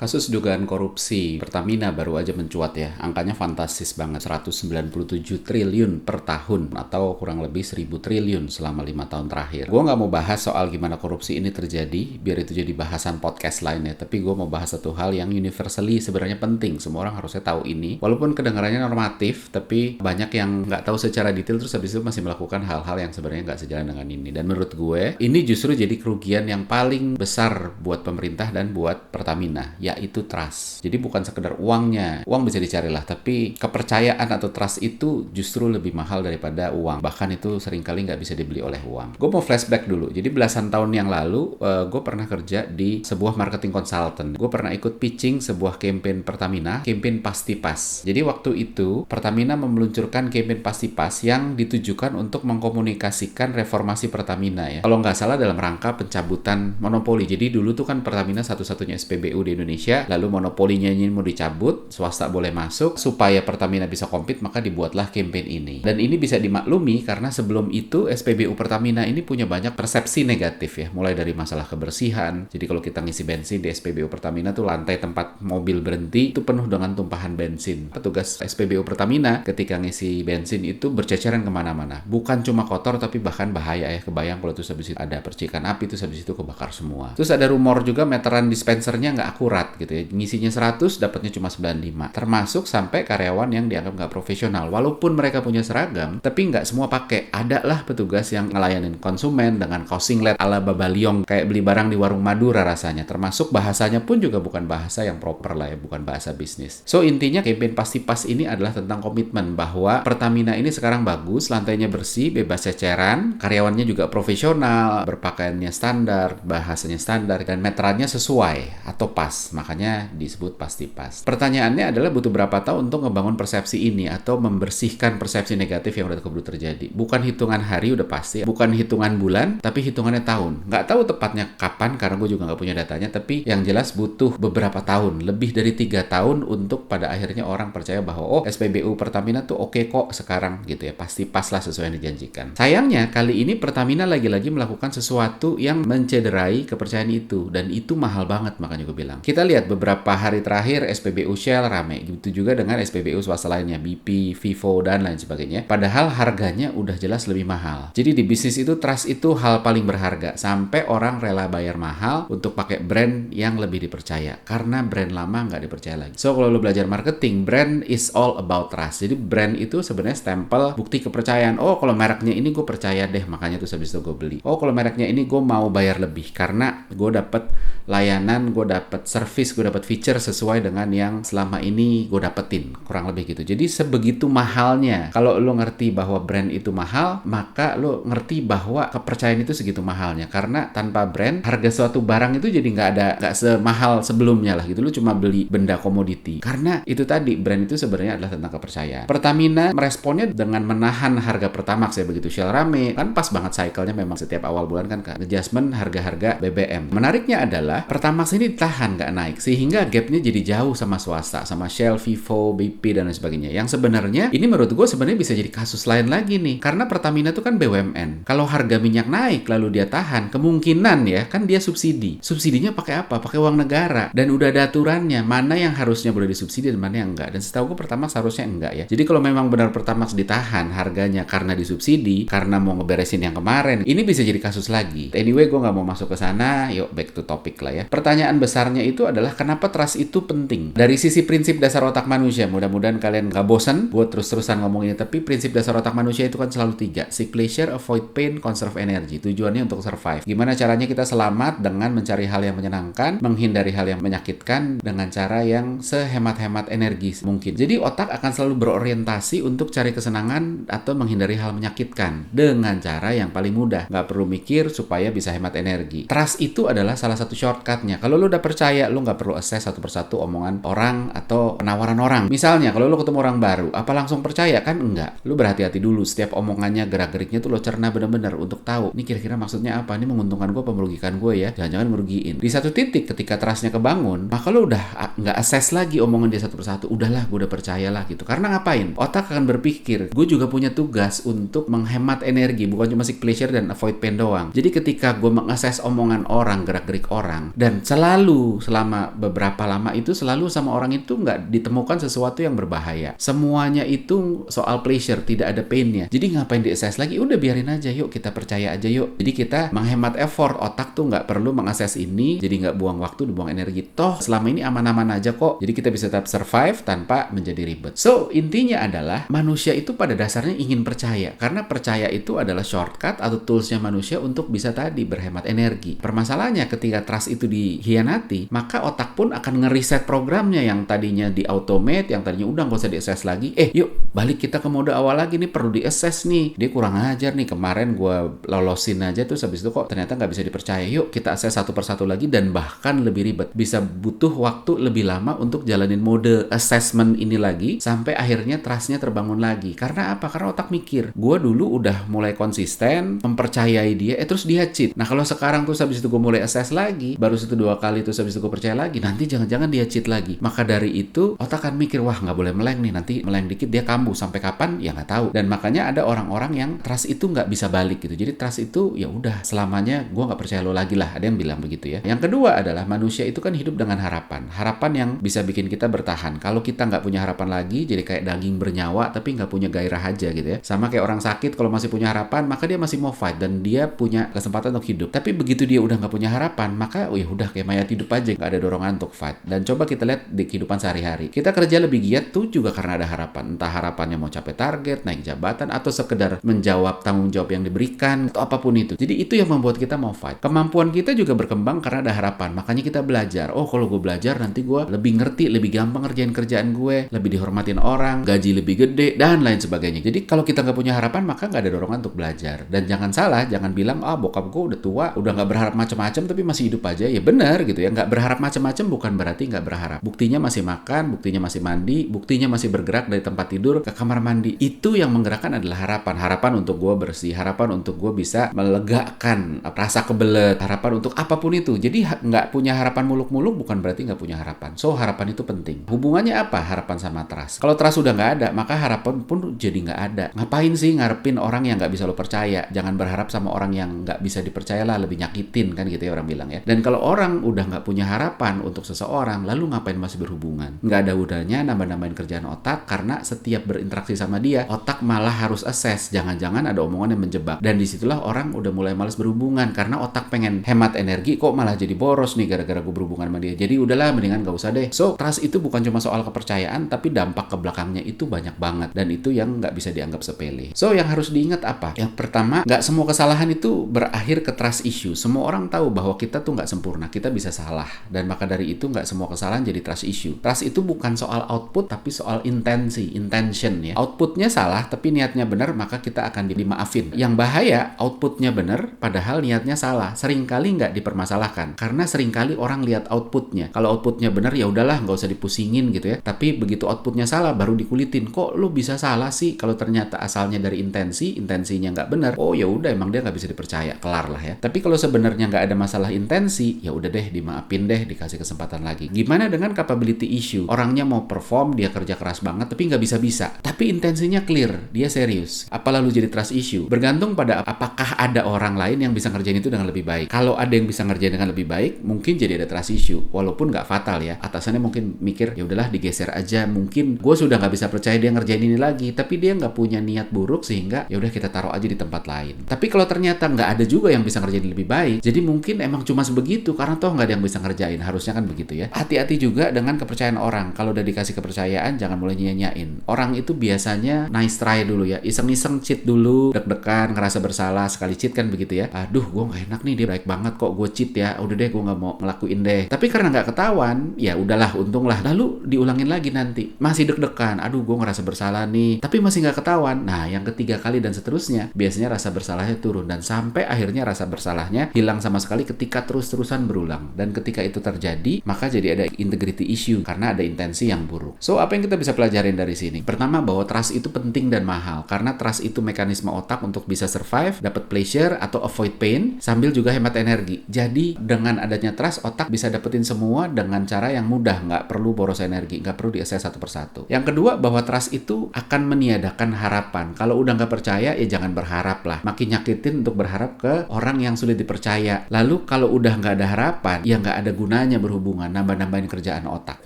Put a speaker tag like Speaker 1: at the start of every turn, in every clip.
Speaker 1: Kasus dugaan korupsi Pertamina baru aja mencuat ya. Angkanya fantastis banget, 197 triliun per tahun atau kurang lebih 1000 triliun selama 5 tahun terakhir. Gue nggak mau bahas soal gimana korupsi ini terjadi, biar itu jadi bahasan podcast lainnya. Tapi gue mau bahas satu hal yang universally sebenarnya penting. Semua orang harusnya tahu ini. Walaupun kedengarannya normatif, tapi banyak yang nggak tahu secara detail terus habis itu masih melakukan hal-hal yang sebenarnya nggak sejalan dengan ini. Dan menurut gue, ini justru jadi kerugian yang paling besar buat pemerintah dan buat Pertamina, yaitu trust. Jadi bukan sekedar uangnya, uang bisa dicarilah, tapi kepercayaan atau trust itu justru lebih mahal daripada uang. Bahkan itu seringkali nggak bisa dibeli oleh uang. Gue mau flashback dulu. Jadi belasan tahun yang lalu, gue pernah kerja di sebuah marketing consultant. Gue pernah ikut pitching sebuah campaign Pertamina, campaign Pasti Pas. Jadi waktu itu Pertamina meluncurkan campaign Pasti Pas yang ditujukan untuk mengkomunikasikan reformasi Pertamina ya. Kalau nggak salah dalam rangka pencabutan monopoli. Jadi dulu tuh kan Pertamina satu-satunya SPBU di Indonesia, lalu monopolinya ini mau dicabut, swasta boleh masuk, supaya Pertamina bisa compete, maka dibuatlah campaign ini. Dan ini bisa dimaklumi karena sebelum itu SPBU Pertamina ini punya banyak persepsi negatif ya, mulai dari masalah kebersihan. Jadi kalau kita ngisi bensin di SPBU Pertamina tuh lantai tempat mobil berhenti itu penuh dengan tumpahan bensin. Petugas SPBU Pertamina ketika ngisi bensin itu berceceran kemana-mana. Bukan cuma kotor tapi bahkan bahaya ya, kebayang kalau terus habis itu ada percikan api, terus habis itu kebakar semua. Terus ada rumor juga meteran dispensernya nggak akurat gitu ya. Ngisinya 100, dapatnya cuma 95. Termasuk sampai karyawan yang dianggap nggak profesional. Walaupun mereka punya seragam, tapi nggak semua pakai. Ada lah petugas yang ngelayanin konsumen dengan kaos singlet ala Babaliong, kayak beli barang di warung Madura rasanya. Termasuk bahasanya pun juga bukan bahasa yang proper lah ya, bukan bahasa bisnis. So intinya campaign Pasti Pas ini adalah tentang komitmen bahwa Pertamina ini sekarang bagus, lantainya bersih, bebas ceceran, karyawannya juga profesional, berpakaiannya standar, bahasanya standar, dan meterannya sesuai atau pas. Makanya disebut Pasti Pas. Pertanyaannya adalah butuh berapa tahun untuk ngebangun persepsi ini atau membersihkan persepsi negatif yang udah keburu terjadi. Bukan hitungan hari udah pasti, bukan hitungan bulan, tapi hitungannya tahun. Nggak tahu tepatnya kapan karena gue juga nggak punya datanya, tapi yang jelas butuh beberapa tahun, lebih dari 3 tahun untuk pada akhirnya orang percaya bahwa oh SPBU Pertamina tuh oke kok sekarang gitu ya, Pasti Pas lah sesuai yang dijanjikan. Sayangnya kali ini Pertamina lagi-lagi melakukan sesuatu yang mencederai kepercayaan itu, dan itu mahal banget. Makanya gue bilang, kita lihat beberapa hari terakhir SPBU Shell rame, gitu juga dengan SPBU swasta lainnya, BP, Vivo, dan lain sebagainya. Padahal harganya udah jelas lebih mahal. Jadi di bisnis itu trust itu hal paling berharga, sampai orang rela bayar mahal untuk pakai brand yang lebih dipercaya, karena brand lama nggak dipercaya lagi. So kalau lo belajar marketing, brand is all about trust. Jadi brand itu sebenarnya stempel bukti kepercayaan. Oh kalau mereknya ini gue percaya deh, makanya tuh habis itu gue beli. Oh kalau mereknya ini gue mau bayar lebih karena gue dapet layanan, gue dapet service, gue dapet feature sesuai dengan yang selama ini gue dapetin, kurang lebih gitu. Jadi sebegitu mahalnya. Kalau lo ngerti bahwa brand itu mahal, maka lo ngerti bahwa kepercayaan itu segitu mahalnya. Karena tanpa brand, harga suatu barang itu jadi nggak semahal sebelumnya lah gitu. Lo cuma beli benda komoditi. Karena itu tadi, brand itu sebenarnya adalah tentang kepercayaan. Pertamina meresponnya dengan menahan harga Pertamax ya, begitu Shell rame. Kan pas banget cycle-nya memang setiap awal bulan kan adjustment harga-harga BBM. Menariknya adalah Pertamax ini ditahan nggak naik, sehingga gapnya jadi jauh sama swasta, sama Shell, Vivo, BP, dan lain sebagainya. Yang sebenarnya ini menurut gue sebenarnya bisa jadi kasus lain lagi nih, karena Pertamina itu kan BUMN. Kalau harga minyak naik lalu dia tahan, kemungkinan ya kan dia subsidi. Subsidinya pakai apa? Pakai uang negara, dan udah ada aturannya mana yang harusnya boleh disubsidi dan mana yang enggak. Dan setahu gue Pertamax harusnya enggak ya. Jadi kalau memang benar Pertamax ditahan harganya karena disubsidi, karena mau ngeberesin yang kemarin, ini bisa jadi kasus lagi. Anyway, gue nggak mau masuk ke sana. Yuk back to topic lah ya. Pertanyaan besarnya itu adalah kenapa trust itu penting? Dari sisi prinsip dasar otak manusia, mudah-mudahan kalian gak bosan buat terus-terusan ngomong ini, tapi prinsip dasar otak manusia itu kan selalu 3. Seek pleasure, avoid pain, conserve energy. Tujuannya untuk survive. Gimana caranya kita selamat dengan mencari hal yang menyenangkan, menghindari hal yang menyakitkan dengan cara yang sehemat-hemat energi mungkin. Jadi otak akan selalu berorientasi untuk cari kesenangan atau menghindari hal menyakitkan dengan cara yang paling mudah. Gak perlu mikir supaya bisa hemat energi. Trust itu adalah salah satu shortcutnya. Kalau lu udah percaya, lu nggak perlu assess satu persatu omongan orang atau penawaran orang. Misalnya, kalau lu ketemu orang baru, apa langsung percaya? Kan enggak. Lu berhati-hati dulu. Setiap omongannya, gerak-geriknya tuh lo cerna bener-bener untuk tahu, ini kira-kira maksudnya apa? Ini menguntungkan gue, merugikan gue ya? Jangan-jangan merugiin. Di satu titik, ketika trustnya kebangun, maka lu udah nggak assess lagi omongan dia satu persatu. Udahlah, gue udah percaya lah gitu. Karena ngapain? Otak akan berpikir, gue juga punya tugas untuk menghemat energi, bukan cuma seek pleasure dan avoid pain doang. Jadi ketika gue mengakses omongan orang, gerak-gerik orang, dan selalu selama selama beberapa lama itu selalu sama orang itu nggak ditemukan sesuatu yang berbahaya. Semuanya itu soal pleasure, tidak ada pain-nya. Jadi ngapain di-assess lagi? Udah biarin aja, yuk kita percaya aja yuk. Jadi kita menghemat effort, otak tuh nggak perlu mengakses ini, jadi nggak buang waktu, dibuang energi. Toh selama ini aman-aman aja kok. Jadi kita bisa tetap survive tanpa menjadi ribet. So intinya adalah manusia itu pada dasarnya ingin percaya, karena percaya itu adalah shortcut atau toolsnya manusia untuk bisa tadi berhemat energi. Permasalahannya ketika trust itu dihianati, maka otak pun akan ngeriset programnya yang tadinya di automate, yang tadinya udah nggak usah di-assess lagi. Yuk balik kita ke mode awal lagi nih, perlu di-assess nih. Dia kurang ajar nih, kemarin gue lolosin aja tuh habis itu kok ternyata nggak bisa dipercaya. Yuk kita assess satu persatu lagi, dan bahkan lebih ribet. Bisa butuh waktu lebih lama untuk jalanin mode assessment ini lagi sampai akhirnya trustnya terbangun lagi. Karena apa? Karena otak mikir, gue dulu udah mulai konsisten mempercayai dia, terus dia cheat. Nah kalau sekarang tuh habis itu gue mulai assess lagi, baru 1-2 kali tuh habis itu gue percaya lagi, nanti jangan-jangan dia cheat lagi. Maka dari itu otak akan mikir, wah nggak boleh meleng nih, nanti meleng dikit dia kambuh. Sampai kapan? Ya nggak tahu. Dan makanya ada orang-orang yang trust itu nggak bisa balik gitu. Jadi trust itu ya udah selamanya gue nggak percaya lo lagi lah. Ada yang bilang begitu ya. Yang kedua adalah manusia itu kan hidup dengan harapan. Harapan yang bisa bikin kita bertahan. Kalau kita nggak punya harapan lagi, jadi kayak daging bernyawa tapi nggak punya gairah aja gitu ya. Sama kayak orang sakit, kalau masih punya harapan maka dia masih mau fight dan dia punya kesempatan untuk hidup. Tapi begitu dia udah nggak punya harapan, maka ya udah kayak mayat hidup aja, nggak ada dorongan untuk fight. Dan coba kita lihat di kehidupan sehari-hari. Kita kerja lebih giat tuh juga karena ada harapan. Entah harapannya mau capai target, naik jabatan, atau sekedar menjawab tanggung jawab yang diberikan, atau apapun itu. Jadi itu yang membuat kita mau fight. Kemampuan kita juga berkembang karena ada harapan. Makanya kita belajar. Oh kalau gue belajar nanti gue lebih ngerti, lebih gampang ngerjain kerjaan gue, lebih dihormatin orang, gaji lebih gede, dan lain sebagainya. Jadi kalau kita nggak punya harapan, maka nggak ada dorongan untuk belajar. Dan jangan salah, jangan bilang, bokap gue udah tua, udah nggak berharap macam-macam tapi masih hidup aja. Ya benar gitu ya, nggak berharap macam-macam bukan berarti nggak berharap. Buktinya masih makan, buktinya masih mandi, buktinya masih bergerak dari tempat tidur ke kamar mandi. Itu yang menggerakkan adalah harapan. Harapan untuk gue bersih, harapan untuk gue bisa melegakan rasa kebelet, harapan untuk apapun itu. Jadi nggak punya harapan muluk-muluk bukan berarti nggak punya harapan. So harapan itu penting. Hubungannya apa harapan sama trust? Kalau trust udah nggak ada, maka harapan pun jadi nggak ada. Ngapain sih ngarepin orang yang nggak bisa lo percaya? Jangan berharap sama orang yang nggak bisa dipercaya lah, lebih nyakitin kan gitu ya orang bilang ya. Dan kalau orang udah nggak punya harapan untuk seseorang, lalu ngapain masih berhubungan? Nggak ada udahnya nambah-nambahin kerjaan otak, karena setiap berinteraksi sama dia, otak malah harus assess. Jangan-jangan ada omongan yang menjebak. Dan disitulah orang udah mulai malas berhubungan, karena otak pengen hemat energi, kok malah jadi boros nih gara-gara gue berhubungan sama dia. Jadi udahlah, mendingan gak usah deh. So, trust itu bukan cuma soal kepercayaan, tapi dampak ke belakangnya itu banyak banget. Dan itu yang nggak bisa dianggap sepele. So, yang harus diingat apa? Yang pertama, nggak semua kesalahan itu berakhir ke trust issue. Semua orang tahu bahwa kita tuh nggak sempurna, kita bisa salah. Dan maka dari itu nggak semua kesalahan jadi trust issue. Trust itu bukan soal output, tapi soal intention ya. Outputnya salah, tapi niatnya benar, maka kita akan dimaafin. Yang bahaya, outputnya benar, padahal niatnya salah. Seringkali nggak dipermasalahkan, karena seringkali orang lihat outputnya. Kalau outputnya benar, ya udahlah, nggak usah dipusingin gitu ya. Tapi begitu outputnya salah, baru dikulitin. Kok lu bisa salah sih? Kalau ternyata asalnya dari intensinya nggak benar, oh ya udah, emang dia nggak bisa dipercaya, kelar lah ya. Tapi kalau sebenarnya nggak ada masalah intensi, ya udah deh, dimaafin deh, dikasih kesempatan lagi. Gimana dengan capability issue? Orangnya mau perform, dia kerja keras banget, tapi nggak bisa-bisa. Tapi intensinya clear, dia serius. Apa lalu jadi trust issue? Bergantung pada apakah ada orang lain yang bisa ngerjain itu dengan lebih baik. Kalau ada yang bisa ngerjain dengan lebih baik, mungkin jadi ada trust issue. Walaupun nggak fatal ya. Atasannya mungkin mikir, ya udahlah digeser aja. Mungkin gue sudah nggak bisa percaya dia ngerjain ini lagi, tapi dia nggak punya niat buruk sehingga ya udah kita taruh aja di tempat lain. Tapi kalau ternyata nggak ada juga yang bisa ngerjain lebih baik, jadi mungkin emang cuma sebegitu karena toh nggak ada yang bisa ngerjain. Harusnya kan begitu ya. Hati-hati juga dengan kepercayaan orang. Kalau udah dikasih kepercayaan, jangan mulai nyanyain. Orang itu biasanya nice try dulu ya, iseng-iseng cheat dulu, deg-degan, ngerasa bersalah, sekali cheat kan begitu ya. Aduh, gue nggak enak nih, dia baik banget kok gue cheat ya. Udah deh, gue nggak mau ngelakuin deh. Tapi karena nggak ketahuan, ya udahlah, untunglah. Lalu diulangin lagi nanti, masih deg-degan. Aduh, gue ngerasa bersalah nih, tapi masih nggak ketahuan. Nah, yang ketiga kali dan seterusnya, biasanya rasa bersalahnya turun dan sampai akhirnya rasa bersalahnya hilang sama sekali ketika terus-terusan berulang. Dan ketika itu terjadi, maka jadi ada integrity issue karena ada intensi yang buruk. So, apa yang kita bisa pelajarin dari sini? Pertama, bahwa trust itu penting dan mahal karena trust itu mekanisme otak untuk bisa survive, dapat pleasure atau avoid pain sambil juga hemat energi. Jadi dengan adanya trust, otak bisa dapetin semua dengan cara yang mudah, nggak perlu boros energi, nggak perlu diakses satu persatu. Yang kedua, bahwa trust itu akan meniadakan harapan. Kalau udah nggak percaya, ya jangan berharap lah. Makin nyakitin untuk berharap ke orang yang sulit dipercaya. Lalu kalau udah nggak ada harapan, ya nggak ada gunanya gunanya berhubungan, nambah-nambahin kerjaan otak.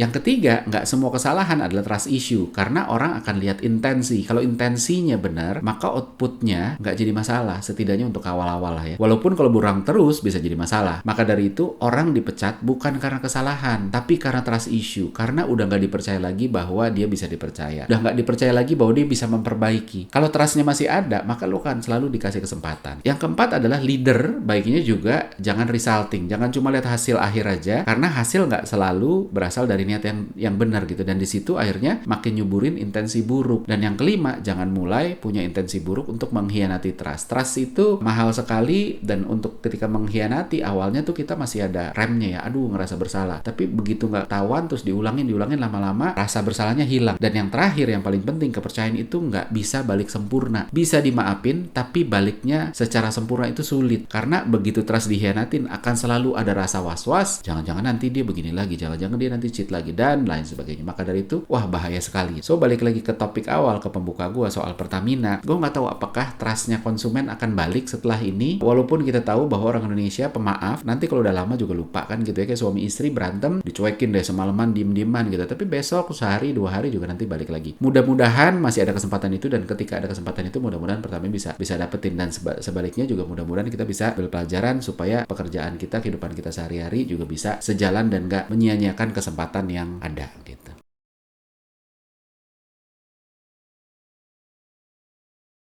Speaker 1: Yang ketiga, nggak semua kesalahan adalah trust issue, karena orang akan lihat intensi. Kalau intensinya benar, maka outputnya nggak jadi masalah, setidaknya untuk awal-awal lah ya. Walaupun kalau berang terus bisa jadi masalah. Maka dari itu, orang dipecat bukan karena kesalahan, tapi karena trust issue, karena udah nggak dipercaya lagi bahwa dia bisa dipercaya. Udah nggak dipercaya lagi bahwa dia bisa memperbaiki. Kalau trustnya masih ada, maka lo kan selalu dikasih kesempatan. Yang keempat adalah leader, baiknya juga jangan resulting. Jangan cuma lihat hasil akhir aja, karena hasil nggak selalu berasal dari niat yang benar gitu. Dan di situ akhirnya makin nyuburin intensi buruk. Dan yang kelima, jangan mulai punya intensi buruk untuk mengkhianati trust. Trust itu mahal sekali, dan untuk ketika mengkhianati, awalnya tuh kita masih ada remnya ya, aduh ngerasa bersalah. Tapi begitu nggak tahuan, terus diulangin lama-lama, rasa bersalahnya hilang. Dan yang terakhir, yang paling penting, kepercayaan itu nggak bisa balik sempurna. Bisa dimaafin, tapi baliknya secara sempurna itu sulit. Karena begitu trust dikhianatin, akan selalu ada rasa was-was, jangan-jangan nanti dia begini lagi, jangan-jangan dia nanti cheat lagi, dan lain sebagainya. Maka dari itu, wah bahaya sekali. So, balik lagi ke topik awal, ke pembuka gue soal Pertamina. Gue nggak tahu apakah trustnya konsumen akan balik setelah ini, walaupun kita tahu bahwa orang Indonesia pemaaf, nanti kalau udah lama juga lupa kan gitu ya, kayak suami istri berantem, dicuekin deh semalaman, diem-dieman gitu, tapi besok, sehari, 2 hari juga nanti balik lagi. Mudah-mudahan masih ada kesempatan itu, dan ketika ada kesempatan itu, mudah-mudahan Pertamina bisa dapetin, dan sebaliknya juga mudah-mudahan kita bisa berpelajaran supaya pekerjaan kita, kehidupan kita sehari-hari juga bisa sejalan dan nggak menyia-nyiakan kesempatan yang ada gitu.